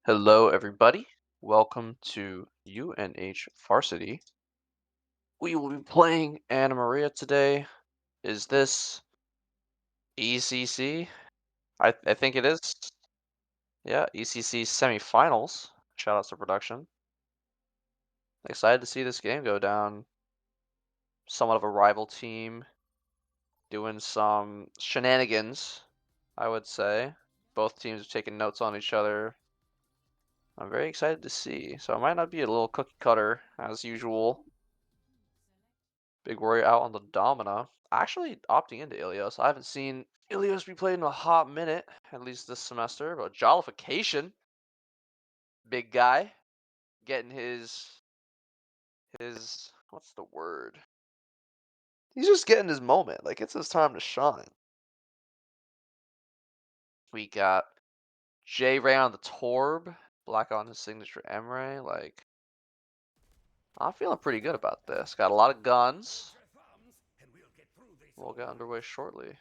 Hello, everybody. Welcome to UNH Varsity. We will be playing Anna Maria today. Is this ECC? I think it is. Yeah, ECC Semifinals. Shout out to production. Excited to see this game go down. Somewhat of a rival team doing some shenanigans, I would say. Both teams are taking notes on each other. I'm very excited to see. So it might not be a little cookie cutter as usual. Big Warrior out on the Domina. Actually opting into Ilios. I haven't seen Ilios be played in a hot minute, at least this semester. But Jollification, big guy, getting his what's the word? He's just getting his moment. Like it's his time to shine. We got J Ray on the Torb, black on his signature Emre. Like I'm feeling pretty good about this. Got a lot of guns. We'll get underway shortly.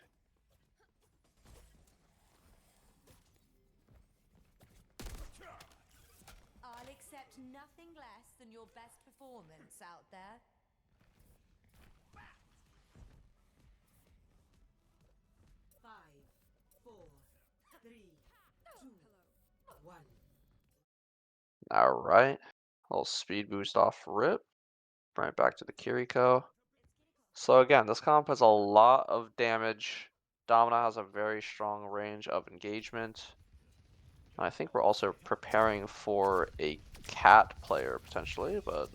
I'll accept nothing less than your best performance out there. Five, four, three, two, one. All right. Little speed boost off rip. Right back to the Kiriko. So again, this comp has a lot of damage. Domina has a very strong range of engagement. I think we're also preparing for a cat player potentially, but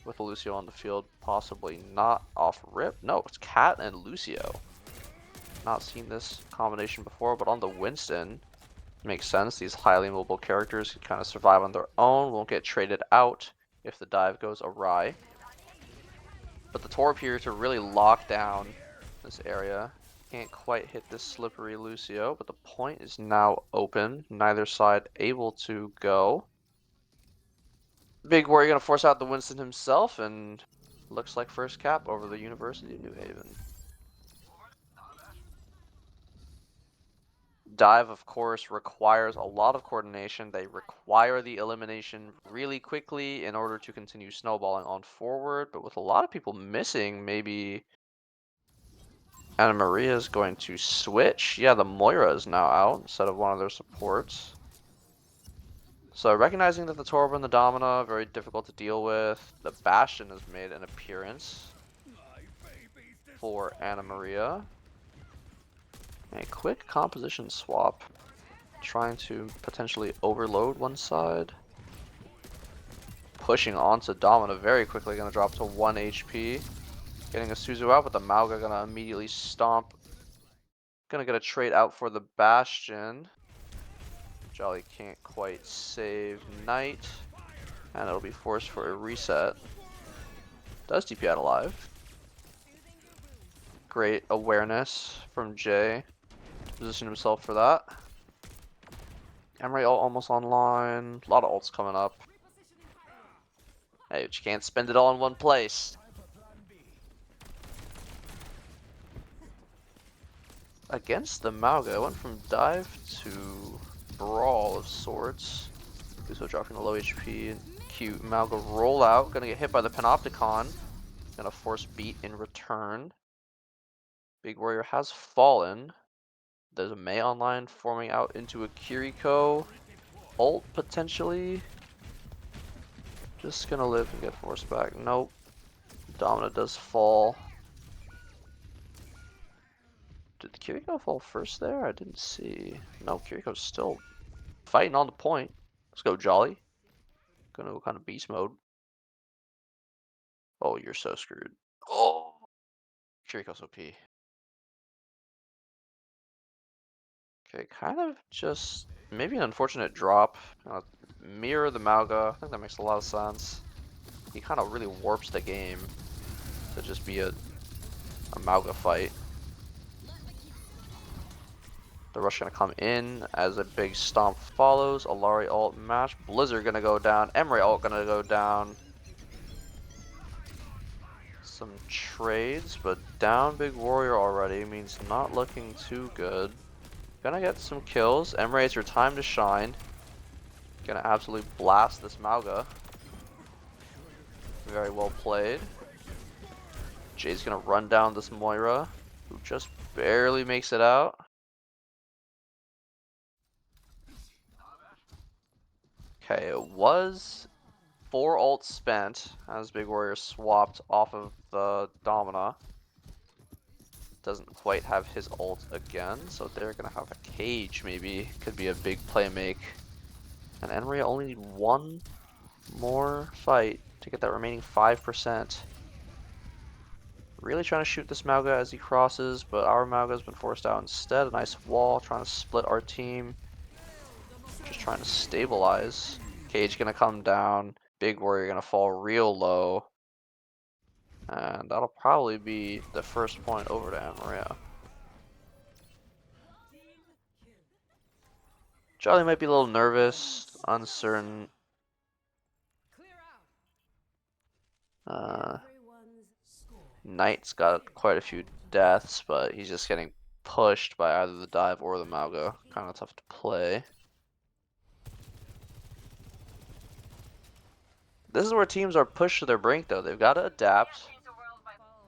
with Lucio on the field, possibly not off rip. No, it's cat and Lucio. Not seen this combination before, but on the Winston, makes sense. These highly mobile characters can kind of survive on their own, won't get traded out if the dive goes awry. But the Torb here to really lock down this area. Can't quite hit this slippery Lucio, but the point is now open. Neither side able to go. Big Warrior gonna force out the Winston himself, and looks like first cap over the University of New Haven. Dive, of course, requires a lot of coordination. They require the elimination really quickly in order to continue snowballing on forward, but with a lot of people missing, maybe Anna Maria is going to switch. Yeah, the Moira is now out instead of one of their supports. So recognizing that the Torb and the Domina very difficult to deal with, the Bastion has made an appearance for Anna Maria. A quick composition swap, trying to potentially overload one side. Pushing onto Domina very quickly, gonna drop to 1 HP. Getting a Suzu out, but the Mauga gonna immediately stomp. Gonna get a trade out for the Bastion. Jolly can't quite save Knight, and it'll be forced for a reset. Does TP out alive. Great awareness from Jay to position himself for that. Emre ult almost online. A lot of ults coming up. Hey, but you can't spend it all in one place. Against the Mauga, went from dive to brawl of sorts. Guso dropping the low HP. Cute Mauga rollout. Gonna get hit by the Panopticon. Gonna force beat in return. Big Warrior has fallen. There's a Mei online forming out into a Kiriko. Ult potentially. Just gonna live and get forced back. Nope. Domina does fall. Did the Kiriko fall first there? I didn't see. No, Kiriko's still fighting on the point. Let's go, Jolly. Gonna go kind of beast mode. Oh, you're so screwed. Oh! Kiriko's OP. Okay, kind of just maybe an unfortunate drop. Mirror the Mauga. I think that makes a lot of sense. He kind of really warps the game to just be a Mauga fight. The rush gonna come in as a big stomp follows. Alari ult match. Blizzard gonna go down. Emre ult gonna go down. Some trades, but down Big Warrior already means not looking too good. Gonna get some kills. Emre, it's your time to shine. Gonna absolutely blast this Mauga. Very well played. Jay's gonna run down this Moira, who just barely makes it out. Okay, it was 4 ults spent as Big Warrior swapped off of the Domina. Doesn't quite have his ult again, so they're gonna have a cage maybe. Could be a big play make. And Enria only need one more fight to get that remaining 5%. Really trying to shoot this Mauga as he crosses, but our Mauga's been forced out instead. A nice wall, trying to split our team. Just trying to stabilize. Cage gonna come down. Big Warrior gonna fall real low. And that'll probably be the first point over to Amaria. Charlie might be a little nervous, uncertain. Knight's got quite a few deaths, but he's just getting pushed by either the dive or the Mauga. Kind of tough to play. This is where teams are pushed to their brink, though. They've got to adapt.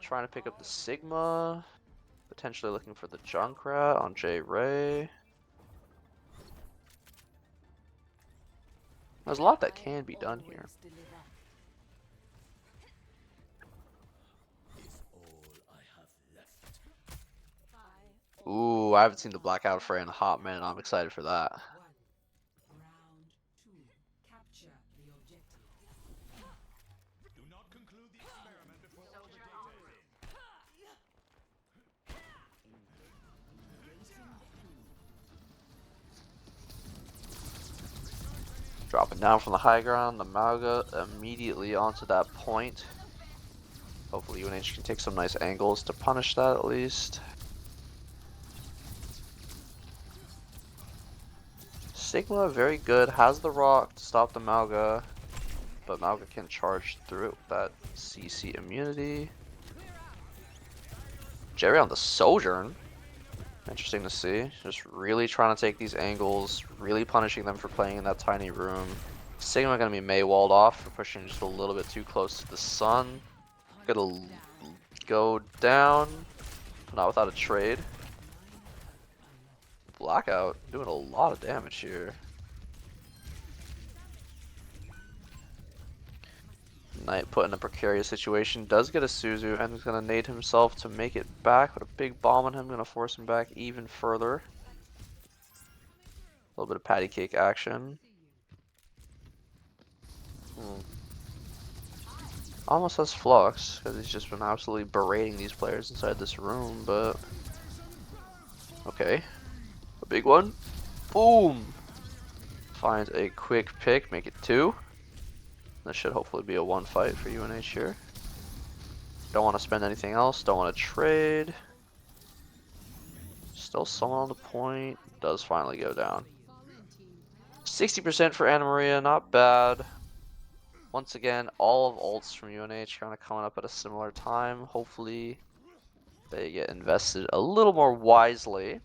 Trying to pick up the Sigma. Potentially looking for the Junkrat on J Ray. There's a lot that can be done here. Ooh, I haven't seen the Blackout Fray in a hot minute. I'm excited for that. Dropping down from the high ground, the Mauga immediately onto that point. Hopefully UNH can take some nice angles to punish that at least. Sigma, very good, has the rock to stop the Mauga, but Mauga can charge through it with that CC immunity. Jerry on the Sojourn. Interesting to see. Just really trying to take these angles, really punishing them for playing in that tiny room. Sigma gonna be May walled off for pushing just a little bit too close to the sun. Gonna go down, but not without a trade. Blackout doing a lot of damage here. Knight put in a precarious situation, does get a Suzu, and is gonna nade himself to make it back, but a big bomb on him, gonna force him back even further. A little bit of patty cake action. Almost has Flux, because he's just been absolutely berating these players inside this room, but... Okay. A big one. Boom! Finds a quick pick, make it 2. This should hopefully be a 1 fight for UNH here. Don't want to spend anything else, don't want to trade. Still someone on the point, does finally go down. 60% for Anna Maria, not bad. Once again, all of ults from UNH kind of coming up at a similar time. Hopefully they get invested a little more wisely.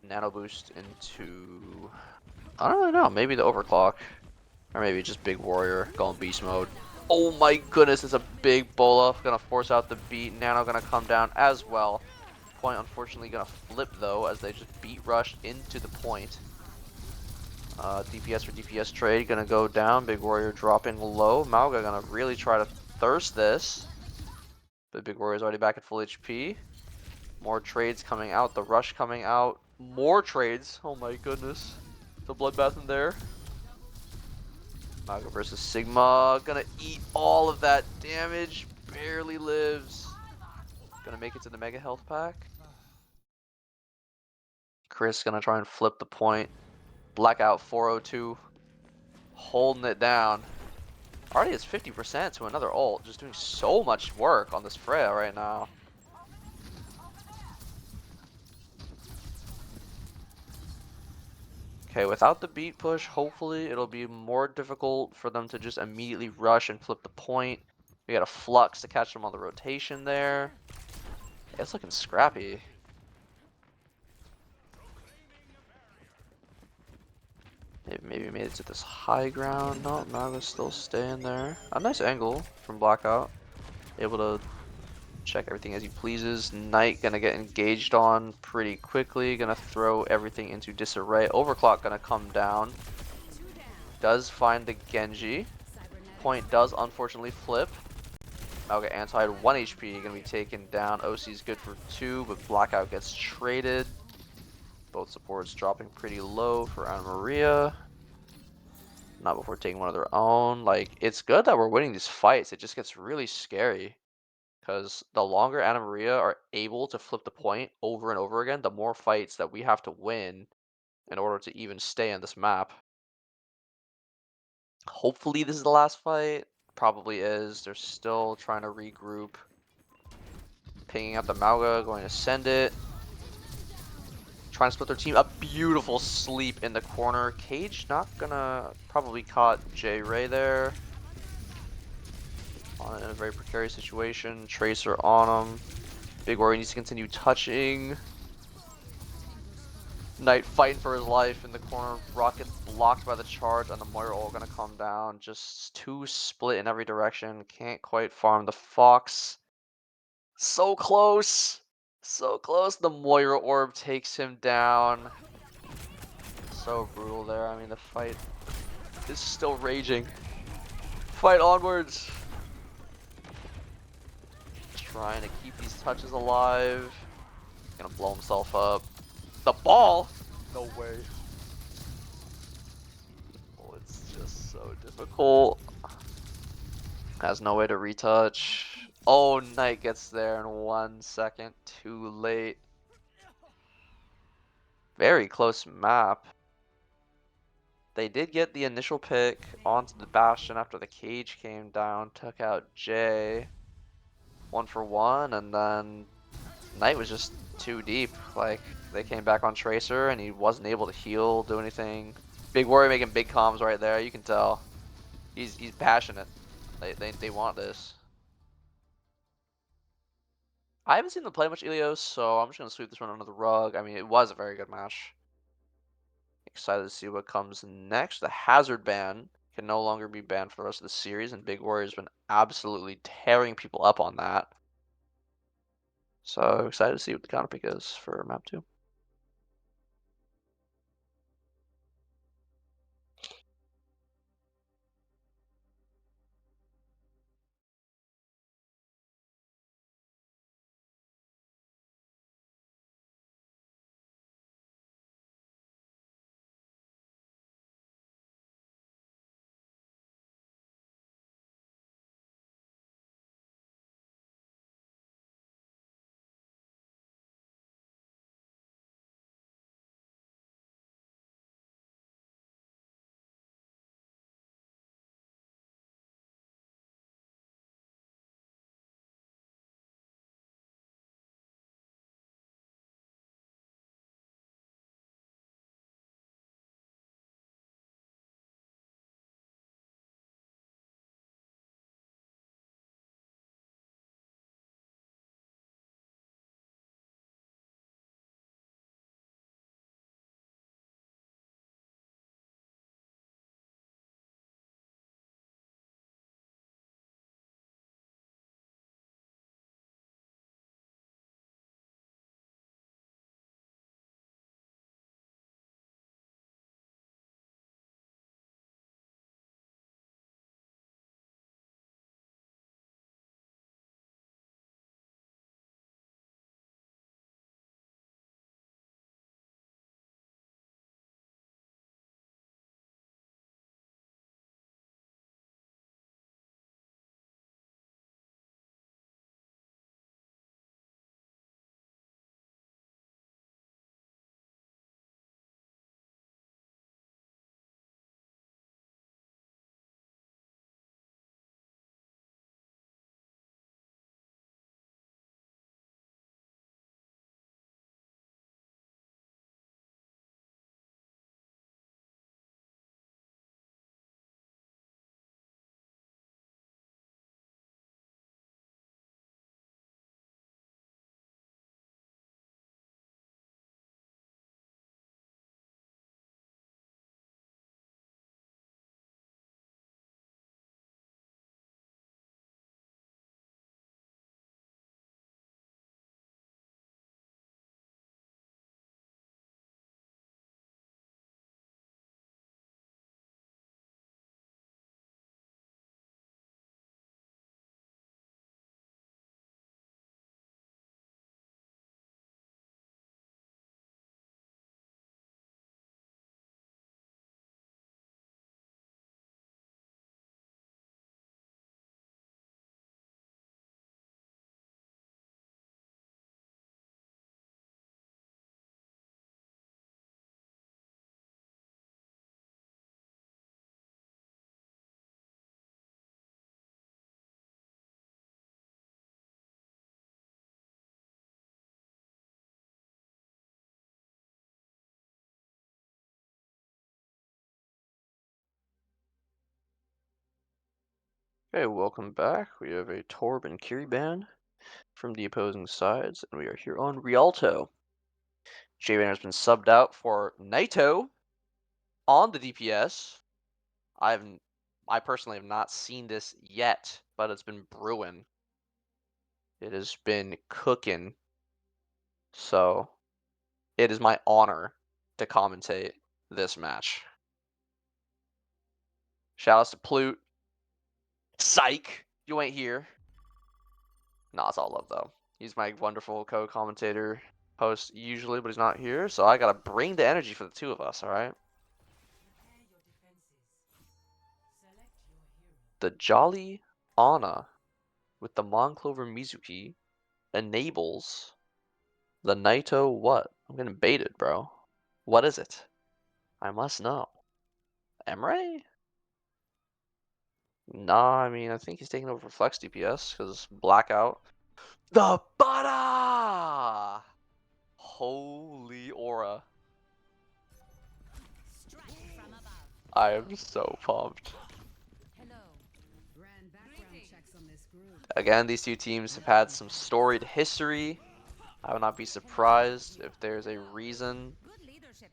Nano boost into, I don't really know, maybe the overclock. Or maybe just Big Warrior going beast mode. Oh my goodness, it's a big bola. Gonna force out the beat. Nano gonna come down as well. Point unfortunately gonna flip though as they just beat rushed into the point. DPS for DPS trade gonna go down. Big Warrior dropping low. Mauga gonna really try to thirst this. But Big Warrior's already back at full HP. More trades coming out. The rush coming out. More trades. Oh my goodness. The bloodbath in there. Mauga versus Sigma. Gonna eat all of that damage. Barely lives. Gonna make it to the Mega Health Pack. Chris gonna try and flip the point. Blackout 402. Holding it down. Already has 50% to another ult. Just doing so much work on this Freya right now. Okay, without the beat push, hopefully it'll be more difficult for them to just immediately rush and flip the point. We got a Flux to catch them on the rotation there. Yeah, it's looking scrappy. Maybe made it to this high ground. No, Maga's still staying there. A nice angle from Blackout. Able to check everything as he pleases. Knight gonna get engaged on pretty quickly. Gonna throw everything into disarray. Overclock gonna come down. Does find the Genji. Point does unfortunately flip. Mauga anti 1 HP. Gonna be taken down. OC's good for 2, but Blackout gets traded. Both supports dropping pretty low for Anna Maria. Not before taking one of their own. Like, it's good that we're winning these fights. It just gets really scary. Because the longer Anna Maria are able to flip the point over and over again, the more fights that we have to win in order to even stay on this map. Hopefully this is the last fight. Probably is. They're still trying to regroup. Pinging up the Mauga, going to send it. Trying to split their team. A beautiful sleep in the corner. Cage not gonna probably caught J Ray there. In a very precarious situation. Tracer on him. Big Worry needs to continue touching. Knight fighting for his life in the corner. Rocket blocked by the charge, and the Moira all gonna come down. Just too split in every direction. Can't quite farm the Fox. So close! So close. The Moira orb takes him down. So brutal there. I mean, the fight is still raging. Fight onwards. Trying to keep these touches alive. Gonna blow himself up. The ball? No way. Oh, it's just so difficult. Has no way to retouch. Oh, Knight gets there in 1 second. Too late. Very close map. They did get the initial pick onto the Bastion after the cage came down. Took out Jay. 1 for 1, and then Knight was just too deep. Like, they came back on Tracer, and he wasn't able to heal, do anything. Big Worry making big comms right there. You can tell. He's passionate. They want this. I haven't seen them play much Ilios, so I'm just gonna sweep this one under the rug. I mean, it was a very good match. Excited to see what comes next. The Hazard ban can no longer be banned for the rest of the series, and Big Warrior's been absolutely tearing people up on that. So excited to see what the counter pick is for map 2. Okay, welcome back. We have a Torb and Kiriban from the opposing sides, and we are here on Rialto. J-Banner has been subbed out for Naito on the DPS. I've I personally have not seen this yet, but it's been brewing. It has been cooking. So it is my honor to commentate this match. Shoutouts to Plute. Psych! You ain't here. Nah, it's all love though. He's my wonderful co-commentator host usually, but he's not here, so I gotta bring the energy for the two of us, alright? The Jolly Ana with the Monclover Mizuki enables the Naito what? I'm getting baited, bro. What is it? I must know. Emre? Nah, I mean, I think he's taking over for Flex DPS, because Blackout. The Butter! Holy aura. I am so pumped. Again, these two teams have had some storied history. I would not be surprised if there's a reason.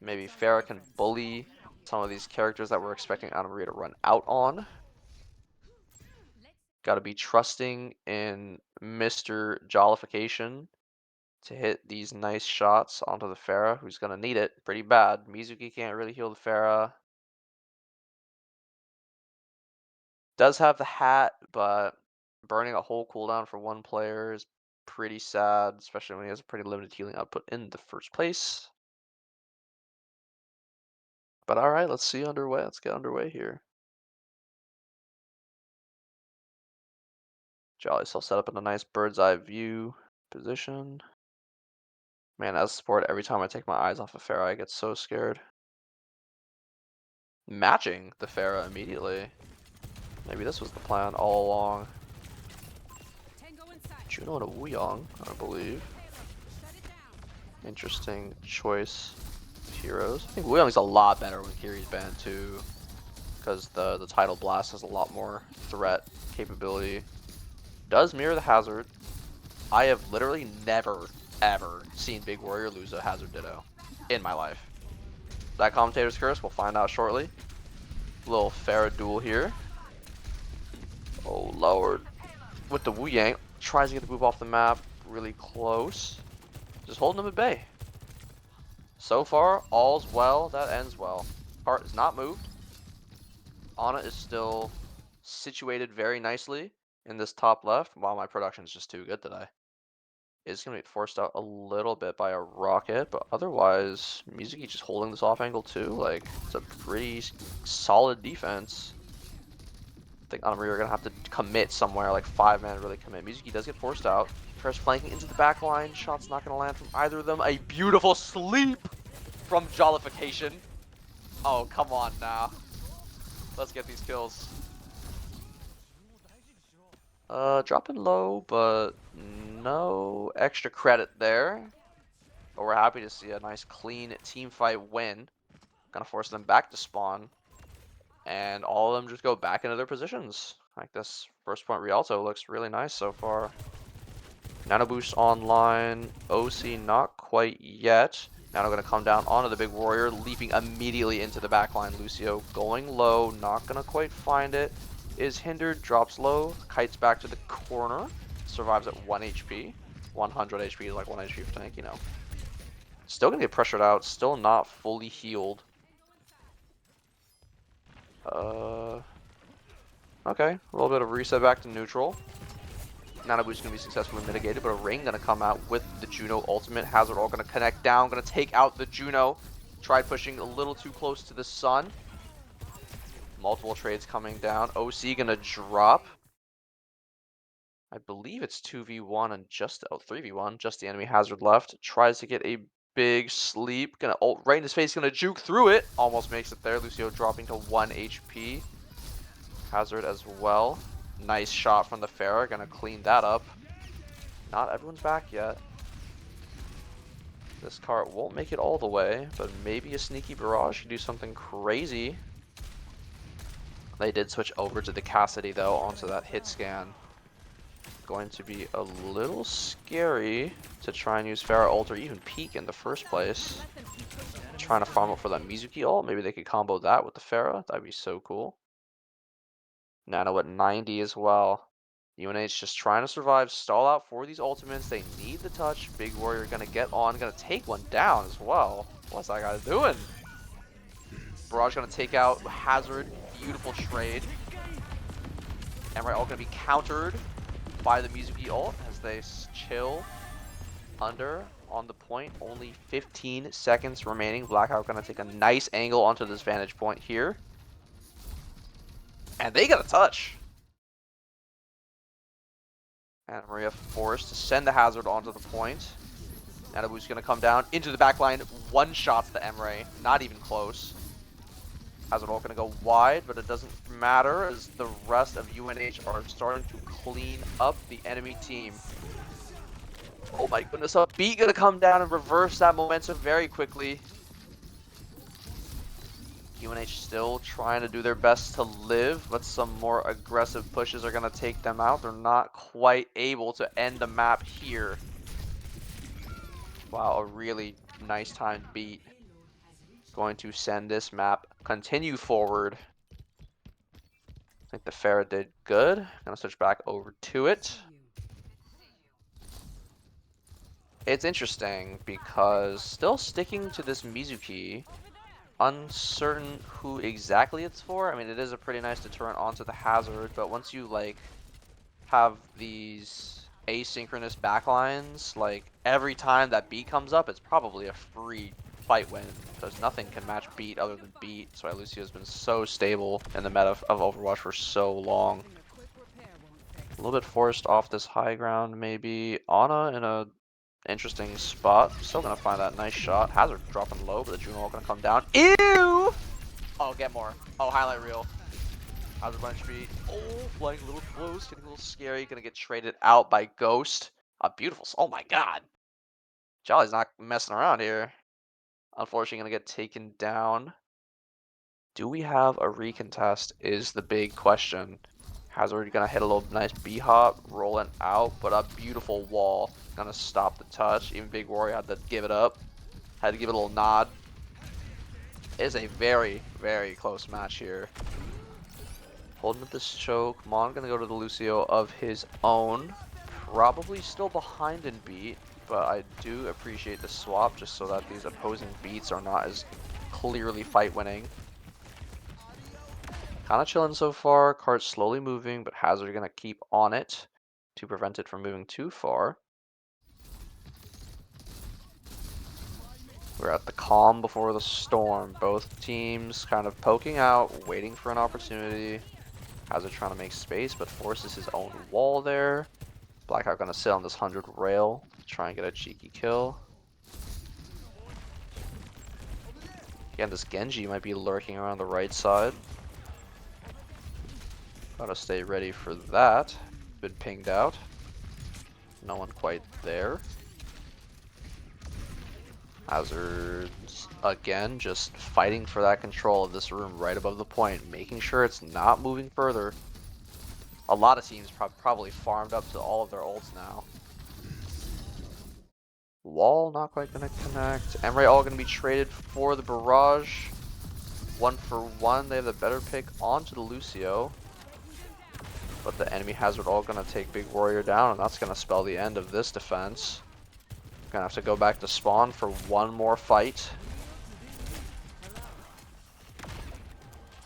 Maybe Farah can bully some of these characters that we're expecting Anna Maria to run out on. Gotta be trusting in Mr. Jollification to hit these nice shots onto the Farah, who's gonna need it pretty bad. Mizuki can't really heal the Farah. Does have the hat, but burning a whole cooldown for one player is pretty sad, especially when he has a pretty limited healing output in the first place. But alright, let's see underway. Let's get underway here. Jolly still set up in a nice bird's eye view position. Man, as a support, every time I take my eyes off of Farah, I get so scared. Matching the Farah immediately. Maybe this was the plan all along. Juno and a Wuyong, I believe. Interesting choice of heroes. I think Wuyong's a lot better when Kiri's banned too, because the Tidal Blast has a lot more threat capability. Does mirror the Hazard. I have literally never, ever seen Big Warrior lose a Hazard Ditto in my life. That Commentator's Curse, we'll find out shortly. Little Farah duel here. Oh lord. With the Wu Yang, tries to get the move off the map, really close. Just holding him at bay. So far, all's well, that ends well. Heart is not moved. Ana is still situated very nicely in this top left. Wow, my production is just too good today. It's going to get forced out a little bit by a rocket, but otherwise, Mizuki just holding this off angle too. Like, it's a pretty solid defense. I think Ana Maria are going to have to commit somewhere, like 5-man really commit. Mizuki does get forced out. Tries flanking into the back line. Shot's not going to land from either of them. A beautiful sleep from Jollification. Oh, come on now. Let's get these kills. Dropping low, but no extra credit there. But we're happy to see a nice clean team fight win. Gonna force them back to spawn. And all of them just go back into their positions. Like this first point Rialto looks really nice so far. Nano Boost online. OC not quite yet. Nano gonna come down onto the big warrior, leaping immediately into the backline. Lucio going low, not gonna quite find it. Is hindered, drops low, kites back to the corner, survives at 1 HP. 100 HP is like 1 HP for tank, you know. Still gonna get pressured out, still not fully healed. Okay, a little bit of reset back to neutral. Nano Boost gonna be successfully mitigated, but a ring gonna come out with the Juno ultimate. Hazard all gonna connect down, gonna take out the Juno. Tried pushing a little too close to the sun. Multiple trades coming down. OC gonna drop. I believe it's 2v1 and just 3v1, just the enemy Hazard left. Tries to get a big sleep. Gonna ult right in his face, gonna juke through it. Almost makes it there. Lucio dropping to 1 HP. Hazard as well. Nice shot from the Farah, gonna clean that up. Not everyone's back yet. This cart won't make it all the way, but maybe a sneaky barrage could do something crazy. They did switch over to the Cassidy though onto that hit scan. Going to be a little scary to try and use Pharah ult or even peek in the first place. Trying to farm up for that Mizuki ult. Maybe they could combo that with the Pharah. That'd be so cool. Nano at 90 as well. UNH just trying to survive, stall out for these ultimates. They need the touch. Big Warrior gonna get on, gonna take one down as well. What's that guy doing? Barrage gonna take out Hazard. Beautiful trade. Emery all gonna be countered by the Mizuki ult as they chill under on the point. Only 15 seconds remaining. Blackout gonna take a nice angle onto this vantage point here. And they got a touch. And Maria forced to send the Hazard onto the point. Nanabu's gonna come down into the backline. One shots the Emre, not even close. Hazard all gonna go wide, but it doesn't matter as the rest of UNH are starting to clean up the enemy team. Oh my goodness, a beat gonna come down and reverse that momentum very quickly. UNH still trying to do their best to live, but some more aggressive pushes are gonna take them out. They're not quite able to end the map here. Wow, a really nice timed beat. Going to send this map continue forward. I think the Pharah did good. Gonna switch back over to it. It's interesting because still sticking to this Mizuki, uncertain who exactly it's for. I mean, it is a pretty nice deterrent onto the Hazard, but once you like have these asynchronous backlines, like every time that beat comes up, it's probably a free fight win because nothing can match beat other than beat. So Lucio's been so stable in the meta of Overwatch for so long. A little bit forced off this high ground, maybe. Ana in a interesting spot. Still gonna find that nice shot. Hazard dropping low, but the Juno gonna come down. Ew! Oh, get more. Oh, highlight reel. Hazard bunch speed. Oh, flying a little close, getting a little scary. Gonna get traded out by Ghost. A beautiful. Oh my god. Jolly's not messing around here. Unfortunately, gonna get taken down. Do we have a recontest is the big question. Hazard gonna hit a little nice B-hop, rolling out, but a beautiful wall. Gonna stop the touch. Even Big Warrior had to give it up. Had to give it a little nod. It is a very, very close match here. Holding up this choke. Mon gonna go to the Lucio of his own. Probably still behind in beat, but I do appreciate the swap just so that these opposing beats are not as clearly fight winning. Kind of chilling so far. Cart slowly moving, but Hazard gonna keep on it to prevent it from moving too far. We're at the calm before the storm. Both teams kind of poking out, waiting for an opportunity. Hazard trying to make space, but forces his own wall there. Blackout gonna sit on this 100 rail, try and get a cheeky kill. Again, this Genji might be lurking around the right side. Gotta stay ready for that. Been pinged out. No one quite there. Hazard's again just fighting for that control of this room right above the point, making sure it's not moving further. A lot of teams probably farmed up to all of their ults now. Wall not quite gonna connect. Emre all gonna be traded for the barrage. 1-for-1. They have the better pick onto the Lucio. But the enemy Hazard all gonna take Big Warrior down, and that's gonna spell the end of this defense. Gonna have to go back to spawn for one more fight.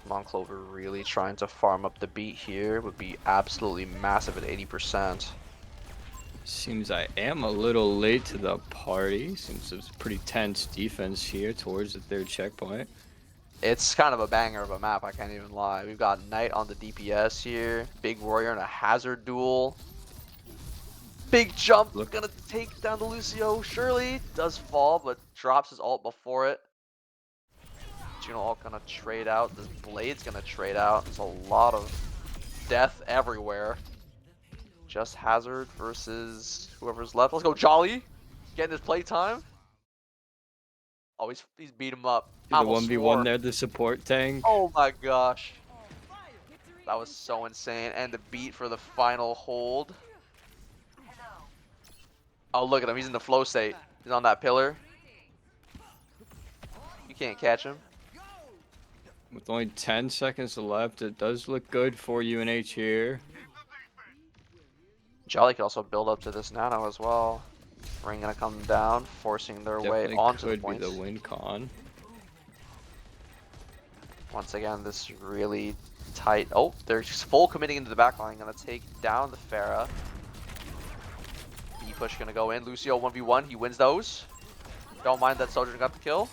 Monclover really trying to farm up the beat here. Would be absolutely massive at 80%. Seems I am a little late to the party. Seems it's pretty tense defense here towards the third checkpoint. It's kind of a banger of a map, I can't even lie. We've got Knight on the DPS here. Big Warrior in a Hazard duel. Big jump, gonna take down the Lucio. Surely does fall, but drops his ult before it. Juno ult gonna trade out. This Blade's gonna trade out. There's a lot of death everywhere. Just Hazard versus whoever's left. Let's go, Jolly. Getting his playtime. Oh, he's beat him up. The 1v1 there, the support tank. Oh my gosh. That was so insane. And the beat for the final hold. Oh, look at him. He's in the flow state. He's on that pillar. You can't catch him. With only 10 seconds left, it does look good for UNH here. Jolly could also build up to this nano as well. Ring gonna come down, forcing their way Definitely onto the could be points. the win con. Once again, this really tight. Oh, they're just full committing into the backline. Gonna take down the Pharah. B push gonna go in. Lucio 1v1. He wins those. Don't mind that Sojourn got the kill.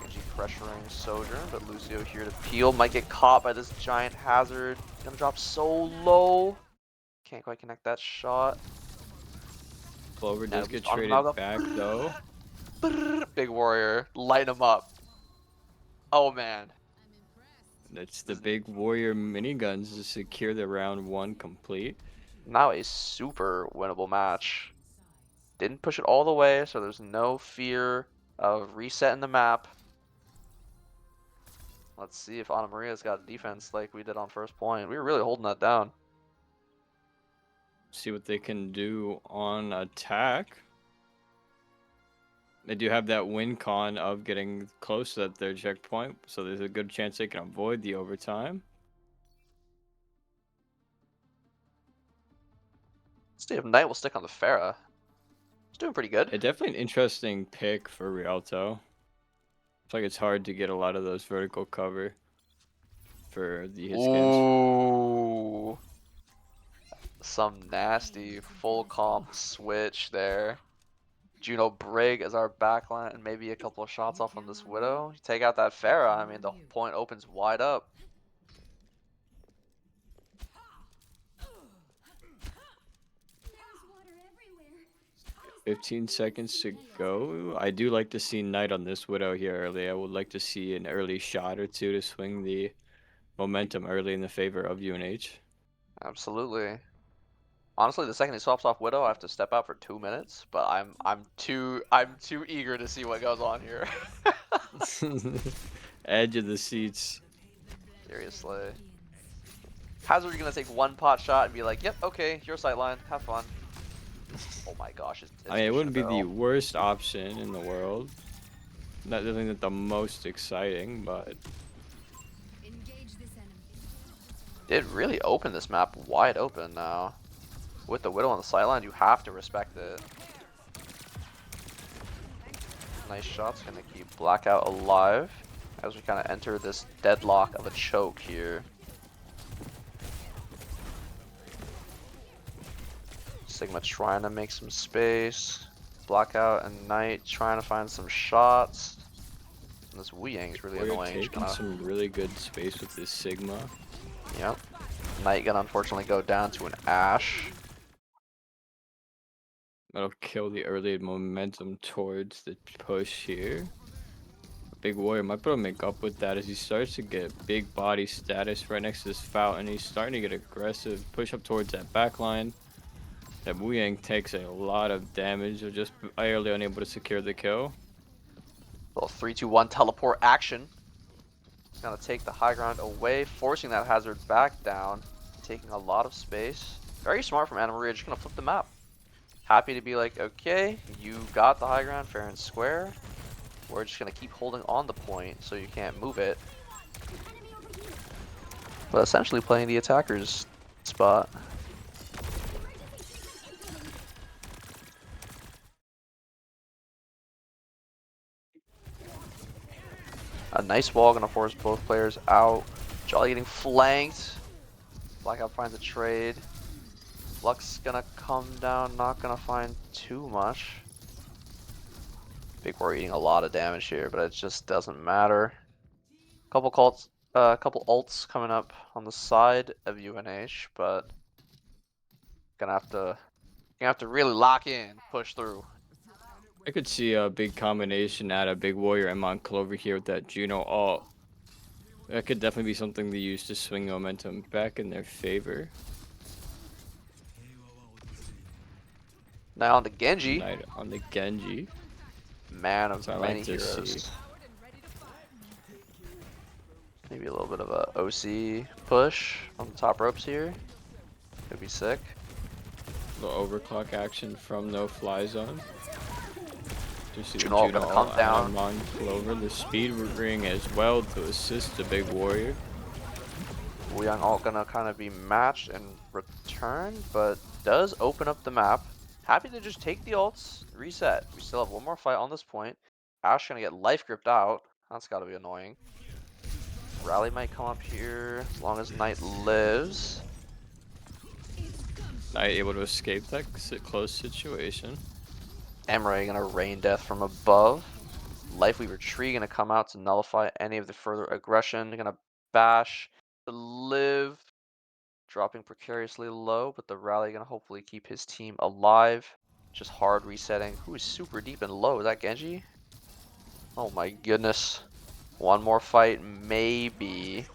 Genji pressuring Sojourn, but Lucio here to peel. Might get caught by this giant hazard. Gonna drop so low. Can't quite connect that shot. Clover does He's get on traded Malga. back though. Big warrior. Light him up. Oh man. That's the big warrior miniguns to secure the round 1 complete. Now a super winnable match. Didn't push it all the way, so there's no fear of resetting the map. Let's see if Ana Maria's got defense like we did on first point. We were really holding that down. See what they can do on attack. They do have that win con of getting close to their checkpoint, so there's a good chance they can avoid the overtime. Let's see if Knight will stick on the Pharah. He's doing pretty good. Yeah, definitely an interesting pick for Rialto. It's like it's hard to get a lot of those vertical cover for the hit scans. Ooh. Some nasty full comp switch there. Juno Brig as our backline and maybe a couple of shots off on this Widow. You take out that Pharah, I mean, the point opens wide up. 15 seconds to go. I do like to see Knight on this Widow here early. I would like to see an early shot or two to swing the momentum early in the favor of UNH. Absolutely. Honestly, the second he swaps off Widow, I have to step out for 2 minutes, but I'm too eager to see what goes on here. Edge of the seats. Seriously. Hazard gonna take one pot shot and be like, "Yep, okay, your sight line, have fun." Oh my gosh, it's I mean, it wouldn't be the barrel. worst option in the world. Not definitely not the most exciting, but Did really open this map wide open now. With the Widow on the sideline, you have to respect it. Nice shots, gonna keep Blackout alive as we kind of enter this deadlock of a choke here. Sigma trying to make some space. Blackout and Knight trying to find some shots. And this Wu Yang's really we're annoying. taking some really good space with this Sigma. Yep. Knight gonna unfortunately go down to an Ashe. That'll kill the early momentum towards the push here. Big Warrior might be able to make up with that as he starts to get big body status right next to this fountain. He's starting to get aggressive, push up towards that backline. That Wu Yang takes a lot of damage, or just barely unable to secure the kill. Little 3-2-1 teleport action. Gonna take the high ground away, forcing that hazard back down, taking a lot of space. Very smart from Ana Maria, just gonna flip the map. Happy to be like, okay, you got the high ground fair and square. We're just gonna keep holding on the point so you can't move it. But essentially playing the attacker's spot. A nice wall gonna force both players out. Jolly getting flanked. Blackout finds a trade. Lux gonna come down, not gonna find too much. Big War eating a lot of damage here, but it just doesn't matter. Couple ults coming up on the side of UNH, but gonna have to really lock in, push through. I could see a big combination at a Big Warrior and Mont Clover here with that Juno ult. That could definitely be something they use to swing momentum back in their favor. Now on the Genji. Knight on the Genji. Man of So I many like to heroes. see. Maybe a little bit of a OC push on the top ropes here. Could be sick. Little overclock action from no fly zone. You see the Juno ult Juno gonna come ult and down. Amon Clover, the speed ring as well to assist the big warrior. Wu Yang ult gonna kind of be matched and return, but does open up the map. Happy to just take the ults, reset. We still have one more fight on this point. Ash gonna get life gripped out. That's gotta be annoying. Rally might come up here as long as Knight lives. Knight able to escape that close situation. Emre gonna rain death from above. Life Weaver Tree gonna come out to nullify any of the further aggression. Gonna bash to live, dropping precariously low, but the rally gonna hopefully keep his team alive. Just hard resetting. Who is super deep and low? Is that Genji? Oh my goodness. One more fight, maybe,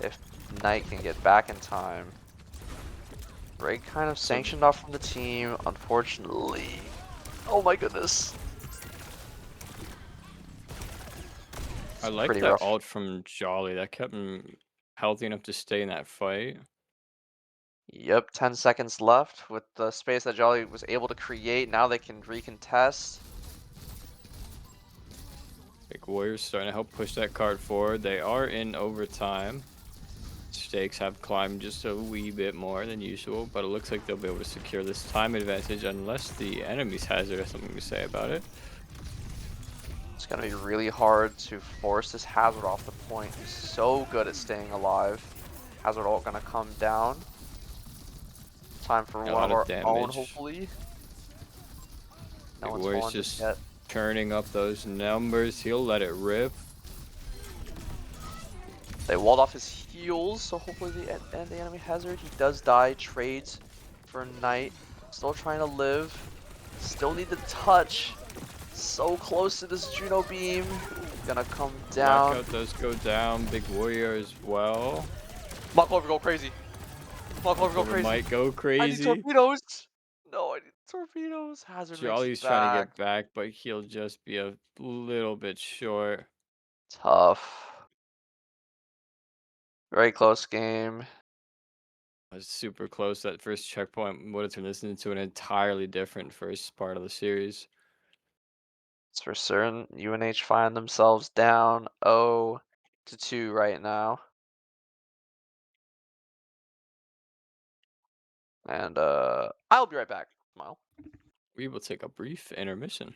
if Knight can get back in time. Break kind of So sanctioned off from the team, unfortunately. Oh my goodness. I It's like pretty that rough. ult from Jolly. That kept him healthy enough to stay in that fight. Yep, 10 seconds left with the space that Jolly was able to create. Now they can recontest. Big Warriors starting to help push that card forward. They are in overtime. Stakes have climbed just a wee bit more than usual, but it looks like they'll be able to secure this time advantage unless the enemy's hazard has something to say about it. It's going to be really hard to force this Hazard off the point. He's so good at staying alive. Hazard ult going to come down. Time for A one lot of of our own, damage. hopefully. No Big one's Warriors fallen just just yet. turning up those numbers. He'll let it rip. They walled off his heals, so hopefully they end the enemy Hazard. He does die, trades for Knight. Still trying to live. Still need the touch. So close to this Juno beam. Gonna come down. Blackout does go down. Big Warrior as well. Mock Clover go crazy. Mock Clover go Clover crazy. might go I need crazy. torpedoes. No, I need torpedoes. Hazard makes it Jolly's trying to back. get back, but he'll just be a little bit short. Tough. Very close game. Was super close. That first checkpoint would have turned this into an entirely different first part of the series. It's for certain. UNH find themselves down 0-2 right now. And I'll be right back, Smile. We will take a brief intermission.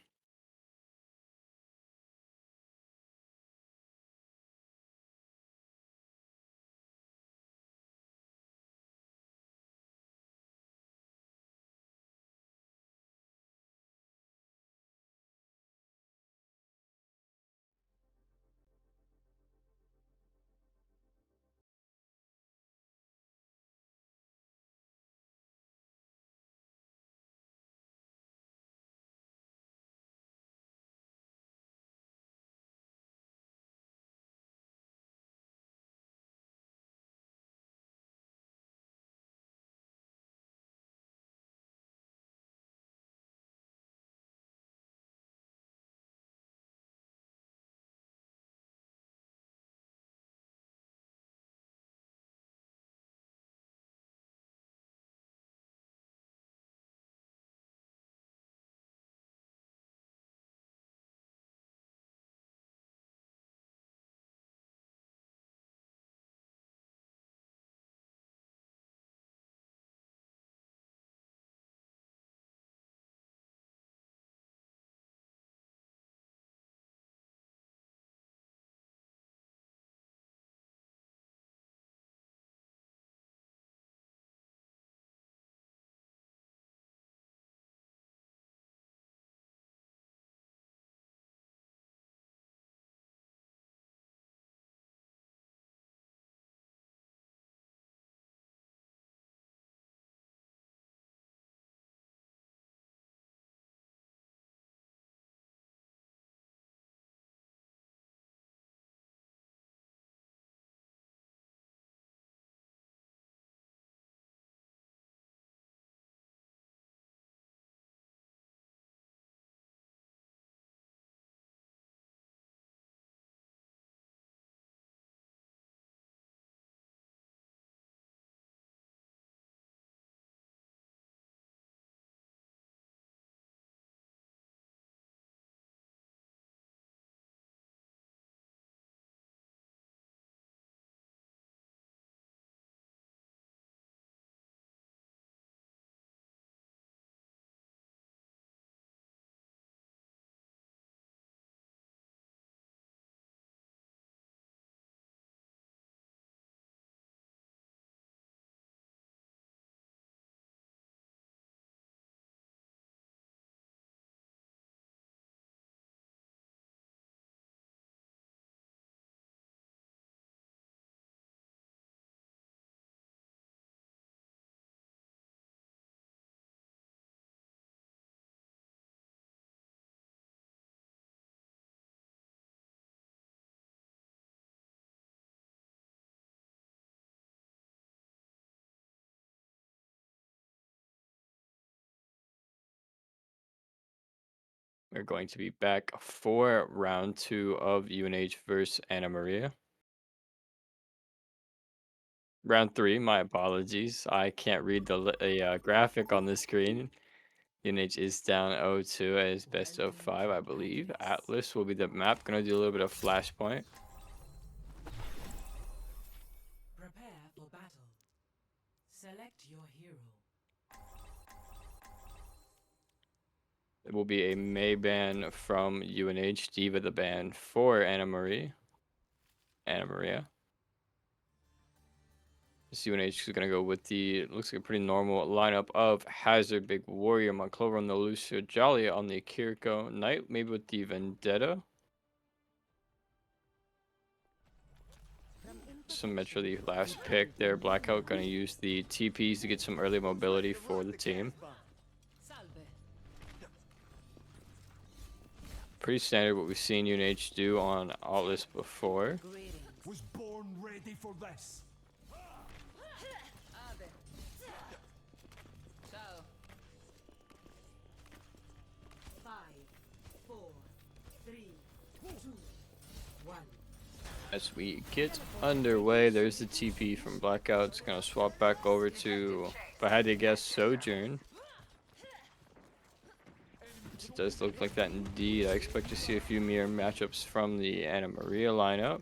We're going to be back for round 2 of UNH versus Anna Maria. Round 3, my apologies. I can't read the graphic on the screen. UNH is down 0-2 as best of 5, I believe. Atlas will be the map. Gonna do a little bit of Flashpoint. Prepare for battle. Select your hero. It will be a May ban from UNH, Diva the ban for Anna Maria. This UNH is going to go with the, looks like a pretty normal lineup of Hazard, Big Warrior, Monclova on the Lucio, Jolly on the Kiriko, Knight, maybe with the Vendetta. Some Metro, the last pick there. Blackout going to use the TPs to get some early mobility for the team. Pretty standard what we've seen UNH do on Atlas before. Was born ready for this. 5, 4, 3, 2, 1. As we get underway, there's the TP from Blackout. It's going to swap back over to, if I had to guess, Sojourn. It does look like that indeed. I expect to see a few mirror matchups from the Anna Maria lineup.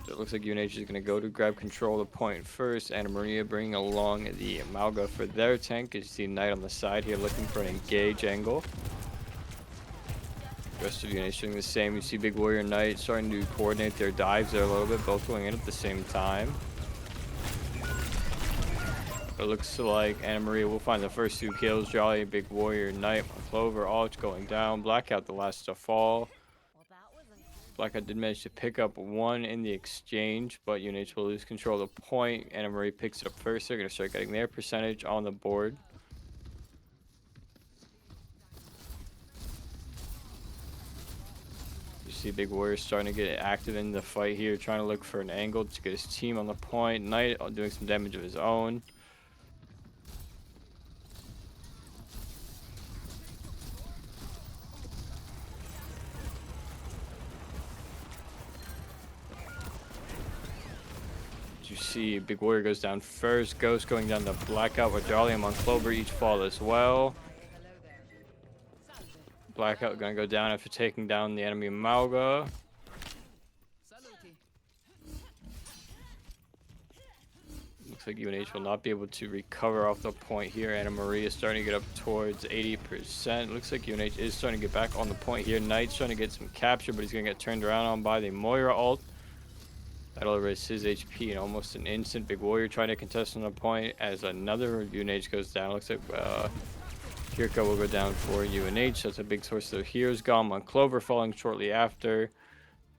So it looks like UNH is going to go to grab control of the point first. Anna Maria bringing along the Amalga for their tank. As you see Knight on the side here looking for an engage angle. The rest of UNH doing the same. You see Big Warrior and Knight starting to coordinate their dives there a little bit, both going in at the same time. It looks like Anna Maria will find the first 2 kills. Jolly, Big Warrior, Knight, Clover, all going down. Blackout the last to fall. Blackout did manage to pick up 1 in the exchange, but UNH will lose control of the point. Anna Maria picks it up first. They're going to start getting their percentage on the board. You see Big Warrior starting to get active in the fight here, trying to look for an angle to get his team on the point. Knight doing some damage of his own. You see Big Warrior goes down first. Ghost going down to Blackout with Jolly and Monclova each fall as well. Blackout gonna go down after taking down the enemy Amalga. Looks like UNH will not be able to recover off the point here. Anna Maria is starting to get up towards 80%. Looks like UNH is starting to get back on the point here. Knight's trying to get some capture, but he's gonna get turned around on by the Moira ult. That'll erase his HP in almost an instant. Big Warrior trying to contest on the point as another UNH goes down. Looks like Kiriko will go down for UNH. That's a big source of heroes. Gone on Clover falling shortly after.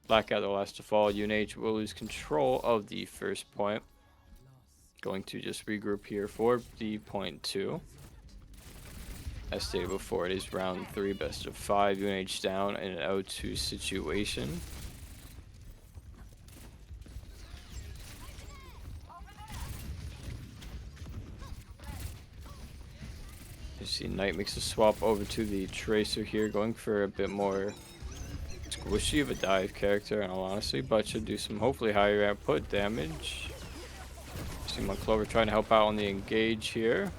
Blackout the last to fall. UNH will lose control of the first point. Going to just regroup here for the point 2. As stated before, it is round 3, best of 5. UNH down in an 0-2 situation. You see Knight makes a swap over to the Tracer here, going for a bit more squishy of a dive character in all honesty, but should do some hopefully higher output damage. You see Monclova trying to help out on the engage here.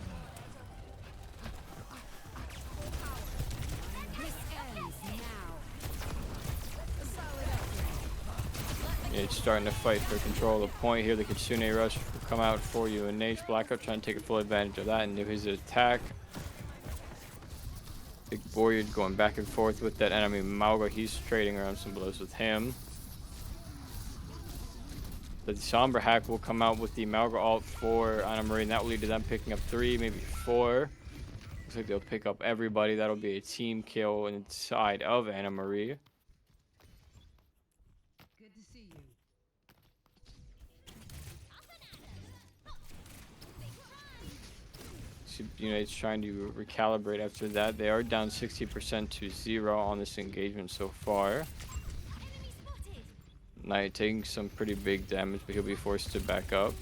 Yeah, it's starting to fight for control of the point here. The Kitsune Rush will come out for UNH. Blackout trying to take full advantage of that and do his attack. Big Warrior going back and forth with that enemy Malga. He's trading around some blows with him. The Sombra hack will come out with the Malga ult for Anna Maria, and that will lead to them picking up 3, maybe 4. Looks like they'll pick up everybody. That'll be a team kill inside of Anna Maria. Good to see you. United's trying to recalibrate after that. They are down 60% to 0 on this engagement so far. Knight taking some pretty big damage, but he'll be forced to back up.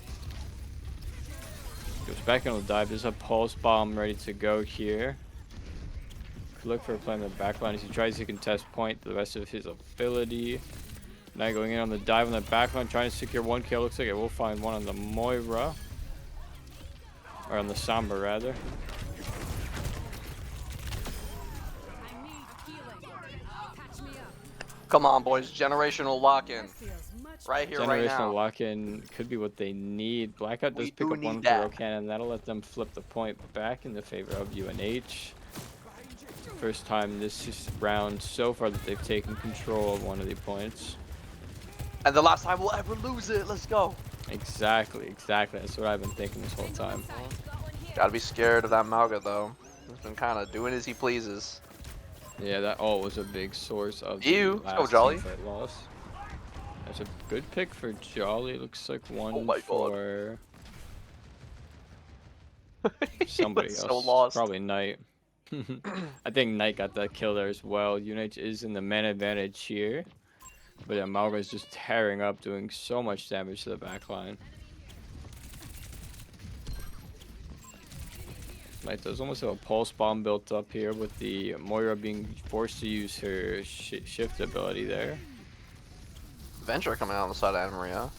Goes back on the dive. There's a pulse bomb ready to go here. Could look for a play in the back line as he tries to contest point the rest of his ability. Knight going in on the dive on the back line, trying to secure one kill. Looks like it will find one on the Moira. Or on the Samba, rather. I need healing. Patch me up. Come on, boys. Generational lock-in. That feels much Right better. here, right Generational now. lock-in could be what they need. Blackout does We pick do up one need with the row that. cannon. That'll let them flip the point back in the favor of UNH. First time this round so far that they've taken control of one of the points. And the last time we'll ever lose it. Let's go. Exactly. That's what I've been thinking this whole time. Gotta be scared of that Mauga, though. He's been kind of doing as he pleases. Yeah, that ult was a big source of the Ew, let's go, last Jolly. teamfight loss. That's a good pick for Jolly. Looks like one Oh my God. for somebody He was else. so lost. Probably Knight. I think Knight got that kill there as well. UNH is in the man advantage here. But yeah, Malga is just tearing up, doing so much damage to the backline. Knight does almost have a pulse bomb built up here with the Moira being forced to use her shift ability there. Venture coming out on the side of Anna Maria.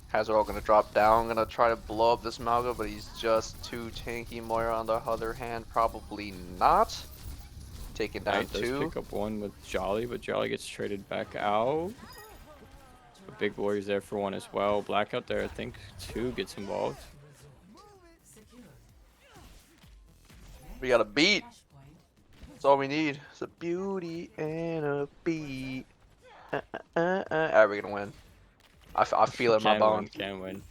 Hazard all gonna drop down, gonna try to blow up this Mauga, but he's just too tanky. Moira on the other hand, probably not. Taking down Knight does two. pick up one with Jolly, but Jolly gets traded back out. The big warrior's there for one as well. Blackout there, I think two gets involved. We got a beat. Flash point. That's all we need. It's a beauty and a beat. Alright, we're gonna win. I feel it in my bones. Can win.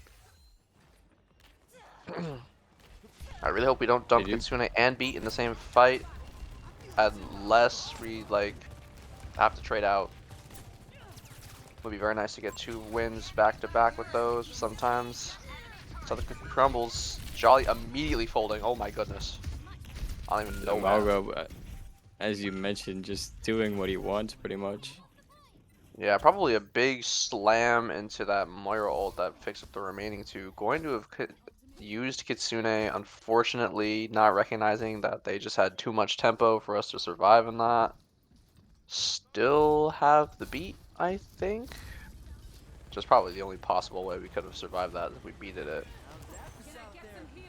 I really hope we don't dump They do. Kitsune and beat in the same fight. Unless we like have to trade out. Would be very nice to get 2 wins back to back with those sometimes. So the cookie crumbles. Jolly immediately folding. Oh my goodness. I don't even know why. Malga, as you mentioned, just doing what he wants pretty much. Yeah, probably a big slam into that Moira ult that picks up the remaining 2. Going to have used Kitsune, unfortunately not recognizing that they just had too much tempo for us to survive in that. Still have the beat, I think. Which is probably the only possible way we could have survived that if we beated it.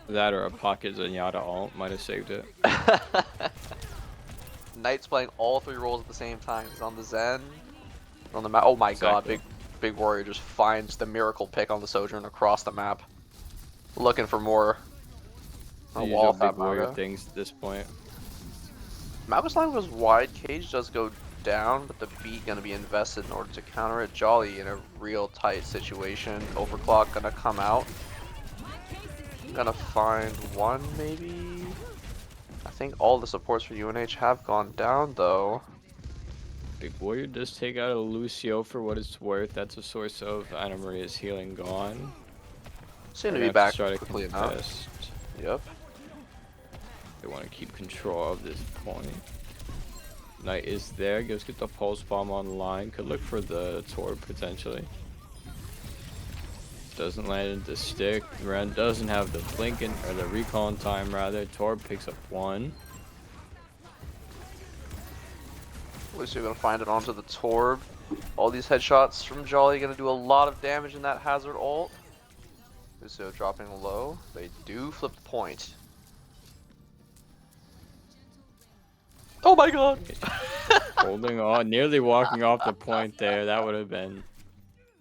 That or a pocket Zenyatta ult might have saved it. Knight's playing all 3 roles at the same time. He's on the Zen, on the map. Oh my god, big warrior just finds the miracle pick on the Sojourn across the map. Looking for more. A These wall are with that big warrior Mauga. things at this point. Mauga's line goes wide, Cage does go down, but the beat gonna be invested in order to counter it. Jolly in a real tight situation. Overclock gonna come out. Gonna find one maybe. I think all the supports for UNH have gone down though. Big warrior does take out a Lucio for what it's worth. That's a source of Anna Maria's healing gone. Seem They're to be gonna have back try to quickly enough. contest. Yep. They want to keep control of this point. Knight is there. Goes get the pulse bomb online. Could look for the Torb potentially. Doesn't land into stick. Ren doesn't have the blinking or the recall in time rather. Torb picks up one. At least we're gonna find it onto the Torb. All these headshots from Jolly gonna do a lot of damage in that Hazard ult. Lucio dropping low. They do flip the point. Oh my god! Holding on, nearly walking off the point there. That would have been.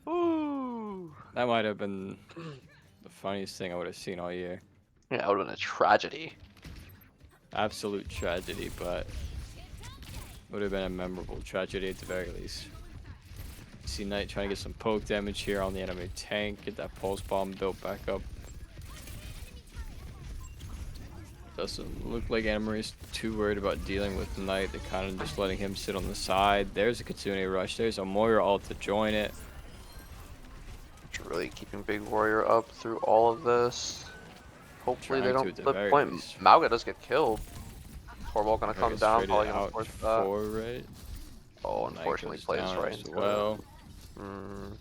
Ooh. That might have been the funniest thing I would have seen all year. Yeah, that would have been a tragedy. Absolute tragedy, but would have been a memorable tragedy at the very least. See Knight trying to get some poke damage here on the enemy tank, get that pulse bomb built back up. Doesn't look like Anna Marie's too worried about dealing with Knight. They're kind of just letting him sit on the side. There's a Kitsune rush. There's a Moira ult to join it. Really keeping Big Warrior up through all of this. Hopefully they Trying to don't at the flip very point. least. Mauga does get killed. Torvald gonna come Gets down, traded probably gonna out force that. for it. Oh, Knight unfortunately goes plays down right as into well. it.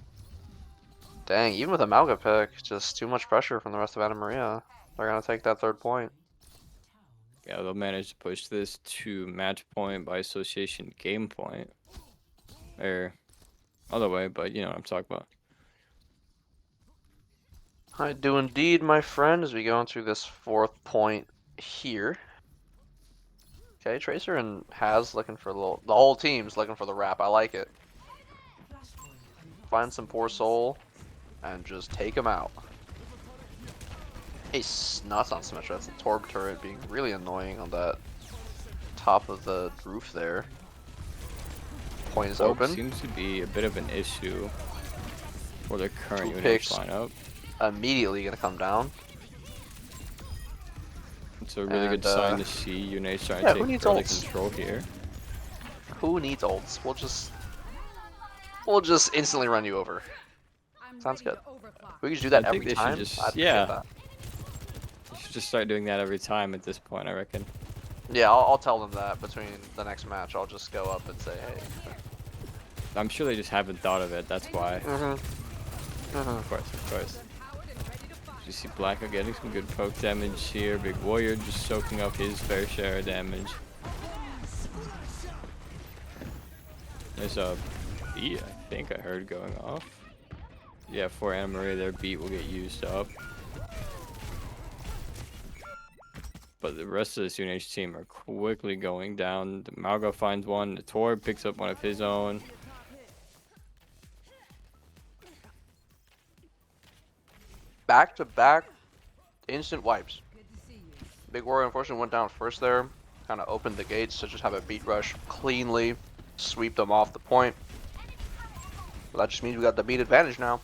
Dang, even with a Mauga pick, just too much pressure from the rest of Anna Maria. They're gonna take that 3rd point. Yeah, they'll manage to push this to match point by association game point. Or other way, but you know what I'm talking about. I do indeed, my friend, as we go into this 4th point here. Okay, Tracer and Haz looking for the whole team's looking for the wrap. I like it. Find some poor soul and just take him out. Ace, no, that's not so much. That's the Torb turret being really annoying on that top of the roof there. Point is Orb open. seems to be a bit of an issue for the current 2 UNH picks. lineup. Immediately gonna come down. It's a really good And, sign to see UNH trying yeah, to who take needs early ults? control here. Who needs ults? We'll just instantly run you over. Sounds good. We could just do that I think every they should time. just- I'd appreciate yeah. that. You should just start doing that every time at this point, I reckon. Yeah, I'll tell them that between the next match. I'll just go up and say, hey. I'm sure they just haven't thought of it, that's why. Of course. You see Blackout getting some good poke damage here. Big Warrior just soaking up his fair share of damage. There's a beat, I think I heard going off. Yeah, for Anna Maria, their beat will get used up. But the rest of this UNH team are quickly going down. The Malgo finds one. The Tor picks up one of his own. Back-to-back instant wipes. Big Warrior unfortunately went down first there. Kind of opened the gates to just have a beat rush cleanly. Sweep them off the point. Well, that just means we got the beat advantage now.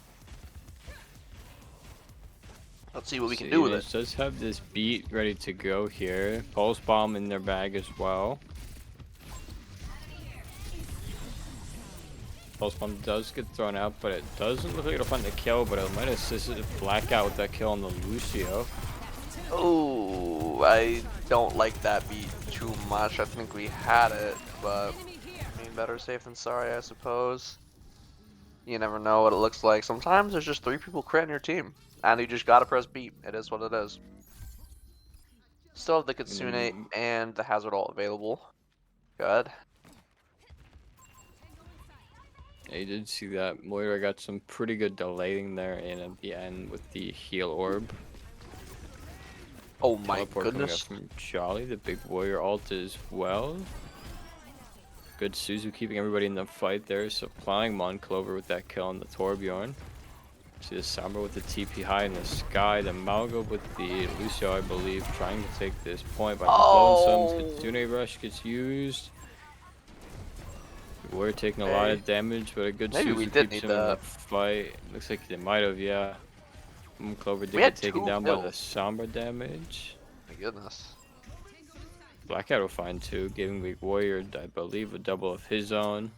Let's see what we can do with it. Does have this beat ready to go here. Pulse bomb in their bag as well. Pulse bomb does get thrown out, but it doesn't look like it'll find the kill, but it might assist the Blackout with that kill on the Lucio. Oh, I don't like that beat too much. I think we had it, but I mean, better safe than sorry, I suppose. You never know what it looks like. Sometimes there's just 3 people crit in your team, and you just gotta press beat. It is what it is. Still have the Kitsune and the Hazard ult available. Good. Yeah, you did see that. Moira got some pretty good delaying there in at the end with the heal orb. Oh my Teleport coming up goodness. from Jolly, the big warrior ult as well. Good Suzu keeping everybody in the fight there, supplying Monclover with that kill on the Torbjorn. See the Sombra with the TP high in the sky, the Malgo with the Lucio, I believe, trying to take this point by the Lonesomes. Kitsune Rush gets used. We're taking a lot of damage, but a good Maybe Suzu we did keeps need him in the that. fight. Looks like they might have, yeah. Clover did We get had taken 2 down by the kills. Sombra damage. My goodness. Blackout will find 2, giving Big Warrior, I believe, a double of his own.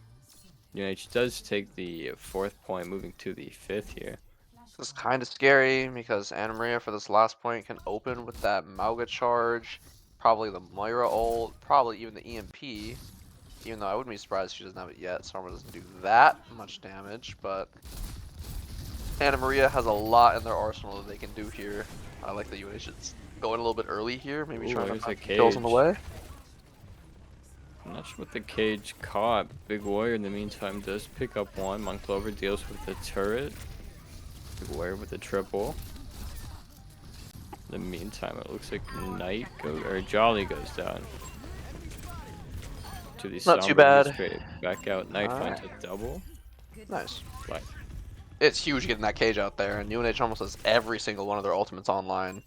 UNH does take the 4th point, moving to the 5th here. This is kind of scary because Anna Maria for this last point can open with that Mauga charge, probably the Moira ult, probably even the EMP. Even though I wouldn't be surprised if she doesn't have it yet, Stormer doesn't do that much damage, but Anna Maria has a lot in their arsenal that they can do here. I like that UNH is going a little bit early here, maybe Ooh, trying to there's find a some kills on the cage. way. I'm not sure what the cage caught. Big Warrior in the meantime does pick up one. Monclover deals with the turret. Big Warrior with the triple. In the meantime, it looks like Knight goes, or Jolly goes down. To the Not too Sombra, bad. gets traded back out. Knight finds a double. Nice. Like, It's huge getting that cage out there, and UNH almost has every single one of their ultimates online.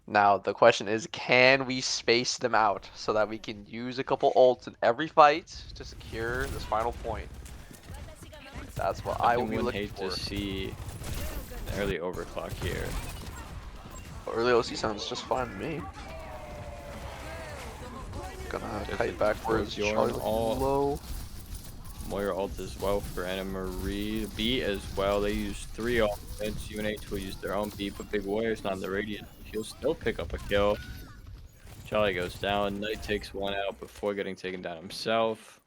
Now, the question is, can we space them out so that we can use a couple ults in every fight to secure this final point? That's what I will be would looking hate for. to see an early overclock here. Early OC sounds just fine to me. Gonna kite backwards, Torbjorn Charlie looking all- low. Moira ult as well for Anna Marie. B as well. They use 3 ultimates. UNH will use their own B, but Big Warrior's not in the radiant. He'll still pick up a kill. Charlie goes down. Knight takes one out before getting taken down himself.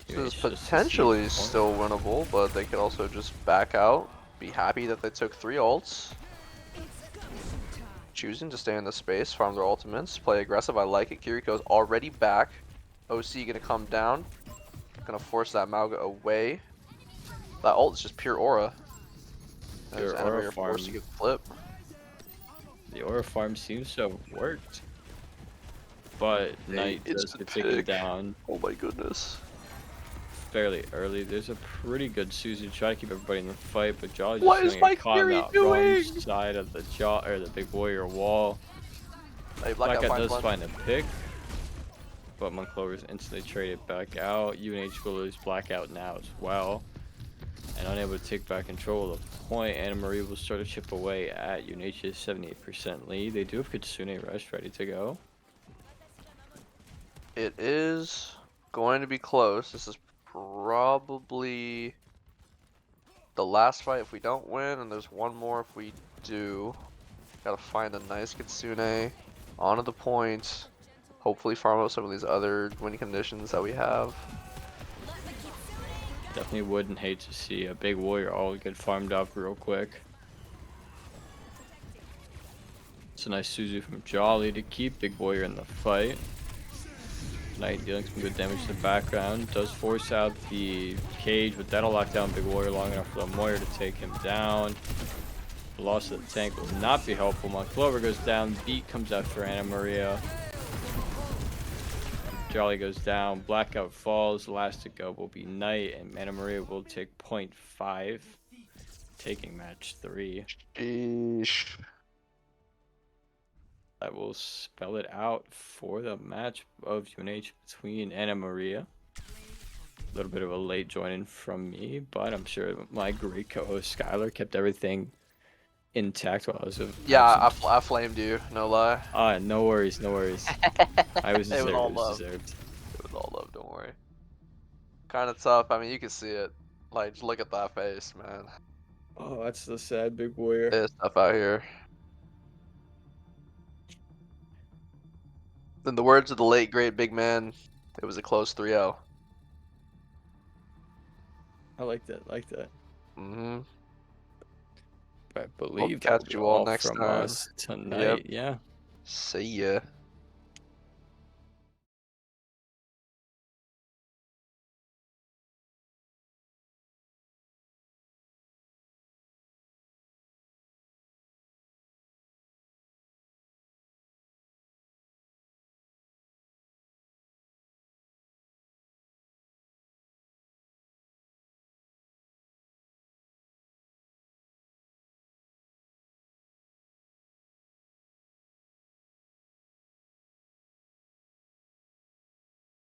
This UNH is just to see potentially the point. still winnable, but they could also just back out. Be happy that they took 3 ults. choosing to stay in the space, farm their ultimates, play aggressive. I like it. Kiriko's already back. OC gonna come down. Gonna force that Mauga away. That ult is just pure aura. There's Your aura enemy are forced to farm, get the flip. the aura farm seems to have worked. But Knight does Instant get taken pick. down Oh my goodness. fairly early. There's a pretty good Suzu try to keep everybody in the fight, but Jolly's What just is gonna my get caught on Kiri that wrong doing? side of the jaw or the big warrior wall. Hey, Blackout Blackout finds does one. find a pick, but Monclover's instantly traded back out. UNH will lose Blackout now as well. And unable to take back control of the point, Anna Marie will start to chip away at UNH's 78% lead. They do have Kitsune Rush ready to go. It is going to be close. This is probably the last fight if we don't win, and there's one more if we do. Gotta find a nice Kitsune onto the point. Hopefully farm out some of these other win conditions that we have. Definitely wouldn't hate to see a big warrior all get farmed up real quick. It's a nice Suzu from Jolly to keep big warrior in the fight. Knight dealing some good damage to the background. Does force out the cage, but that'll lock down big warrior long enough for the Moira to take him down. The loss of the tank will not be helpful. Monclover goes down. Beat comes after Anna Maria. Jolly goes down. Blackout falls. Last to go will be Knight, and Anna Maria will take point 5, taking match 3. Sheesh. That will spell it out for the match of UNH between Anna Maria. A little bit of a late join in from me, but I'm sure my great co-host Skylar kept everything intact while I was Yeah, absent. I flamed you, no lie. No worries, no worries. I was It was deserved. all It was love. deserved. It was all love, don't worry. Kind of tough. I mean, you can see it. Like, just look at that face, man. Oh, that's the sad big warrior. It's tough out here. In the words of the late great big man, it was a close 3-0. I like that. Like that. Mm-hmm. I Hope to believe that will catch be you all all next from time. us Yep. tonight. Yeah. See ya.